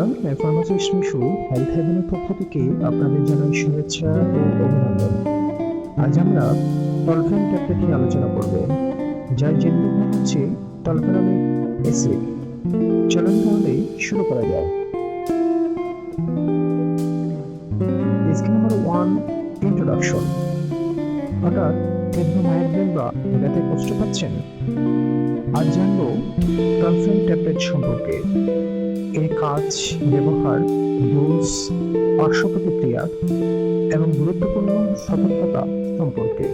বন্ধুরা, pharmacist Mishu health হেভেনের পক্ষ থেকে আপনাদের জানাই শুভেচ্ছা ও অভিনন্দন। আজ আমরা টলফেন ট্যাবলেট নিয়ে আলোচনা করব, যার জেনেরিক নাম হচ্ছে টলফেনমিক অ্যাসিড। চলুন তাহলে শুরু করা যায়। Scheme number 1, introduction. হঠাৎ তীব্র মাইগ্রেন বা ব্যথায় কষ্ট পাচ্ছেন? আজ জানবো টলফেন ট্যাবলেট সম্পর্কে, এর কাজ, ব্যবহার, ডোজ, পার্শ্ব প্রতিক্রিয়া এবং গুরুত্বপূর্ণ সতর্কতা সম্পর্কে।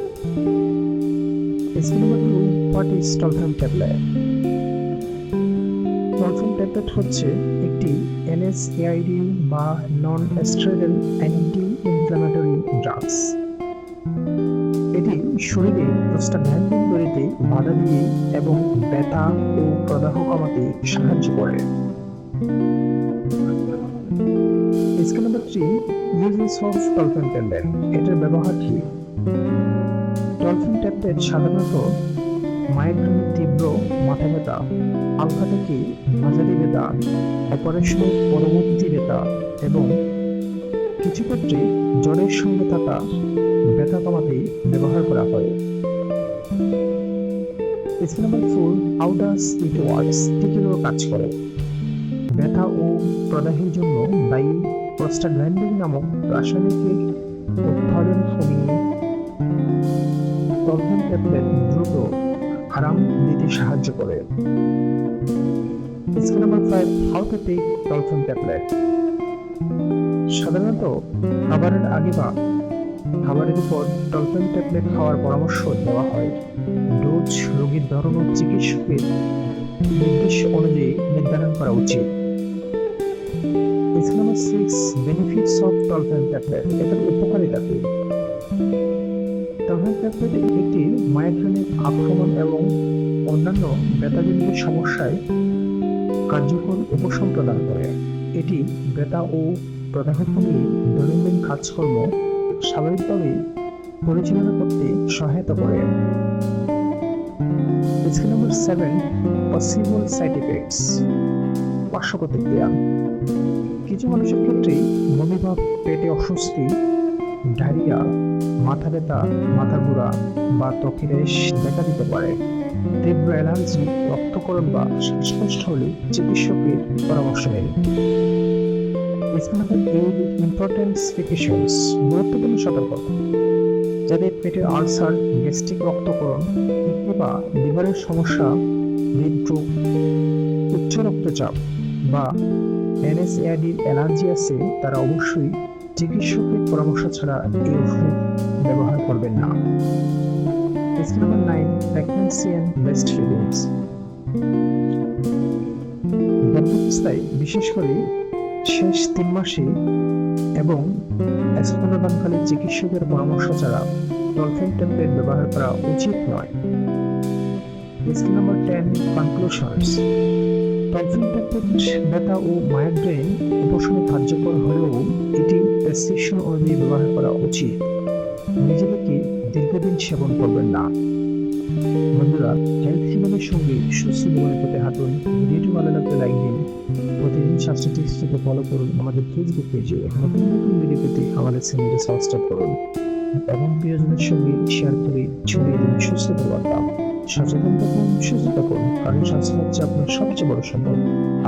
Scheme number 2, what is Tolfen tablet? Tolfen tablet হচ্ছে একটি এনএসএআইডি বা non steroidal anti inflammatory drugs. এটি শরীরে প্রস্টাগ্ল্যান্ডিন তৈরিতে বাধা দিয়ে এবং ব্যথা ও প্রদাহ কমাতে সাহায্য করে। Scheme number 3, uses of Tolfen tablet. এটার ব্যবহার কি? টলফেন ট্যাবলেট সাধারণত মাইগ্রেনের তীব্র মাথা ব্যথা, হালকা থেকে মাঝারি ব্যথা, অপারেশনের পরবর্তী ব্যথা এবং কিছু ক্ষেত্রে জ্বরের সঙ্গে থাকা ব্যথা কমাতে ব্যবহার করা হয়। Scheme number 4, how does it works? কি কিভাবে কাজ করে? ব্যথা ও প্রদাহের জন্য দায়ী প্রস্টাগ্ল্যান্ডিন নামক রাসায়নিকের উৎপাদন কমিয়ে টলফেন ট্যাবলেট দ্রুত আরাম দিতে সাহায্য করে। Scheme number 5, how to take Tolfen tablet. সাধারণত খাবারের আগে বা খাবারের উপর টলফেন ট্যাবলেট খাওয়ার পরামর্শ দেওয়া হয়। ডোজ রোগীর ধরন ও চিকিৎসকের নির্দেশ অনুযায়ী নির্ধারণ করা উচিত। Scheme number 6, benefits of Tolfen tablet. এটার উপকারিতা কি? টলফেন ট্যাবলেট একটি মাইগ্রেনের আক্রমণ এবং অন্যান্য ব্যথাজনিত সমস্যায় কার্যকর উপশম প্রদান করে। এটি ব্যথা ও প্রদাহ কমিয়ে দৈনন্দিন কাজকর্ম স্বাভাবিকভাবে পরিচালনা করতে সহায়তা করে। Scheme number 7, possible side effects. পার্শ্ব প্রতিক্রিয়া। কিছু মানুষের ক্ষেত্রে বমিভাব, পেটে অস্বস্তি, ডায়রিয়া, মাথা ব্যথা, মাথা ঘোরা বা ত্বকের র্যাশ দেখা দিতে পারে। তীব্র অ্যালার্জি, রক্তক্ষরণ বা শ্বাসকষ্ট হলে চিকিৎসকের পরামর্শ নিন। Scheme number 8, important precautions. গুরুত্বপূর্ণ সতর্কতা। যাদের পেটের আলসার, গ্যাস্ট্রিক, রক্তক্ষরণ, কিডনি বা লিভারের সমস্যা, হৃদরোগ, উচ্চ রক্তচাপ বা এনএসএআইডির অ্যালার্জি আছে, তারা অবশ্যই চিকিৎসকের পরামর্শ ছাড়া এই ওষুধ ব্যবহার করবেন না। Scheme number 9, pregnancy and breastfeedings. গর্ভাবস্থায়, বিশেষ করে শেষ 3 মাসে এবং স্তন্যদানকালে চিকিৎসকের পরামর্শ ছাড়া টলফেন ট্যাবলেট ব্যবহার করা উচিত নয়। Scheme number 10, conclusions. Tolfen tablet ব্যথা ও মাইগ্রেন উপশমে কার্যকর হলেও এটি প্রেসক্রিপশন অনুযায়ী ব্যবহার করা উচিত। নিজেদেরকে দীর্ঘদিন সেবন করবেন না। বন্ধুরা, হেলথ জীবনের সঙ্গে সুস্থ জীবনের পথে হাঁটুন। ভিডিওটি ভালো লাগলে লাইক দিন। প্রতিদিন স্বাস্থ্য টিপসকে ফলো করুন আমাদের ফেসবুক পেজে। নতুন নতুন ভিডিও পেতে আমাদের চ্যানেলটি সাবস্ক্রাইব করুন এবং প্রিয়জনের সঙ্গে শেয়ার করে ছড়িয়ে দিন সুস্থতার বার্তা। সচেতন থাকুন, সুস্থ থাকুন, কারণ স্বাস্থ্য হচ্ছে আপনার সবচেয়ে বড় সম্পদ।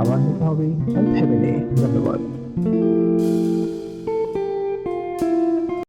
আবার দেখা হবে হেলথ হেভেনে। ধন্যবাদ।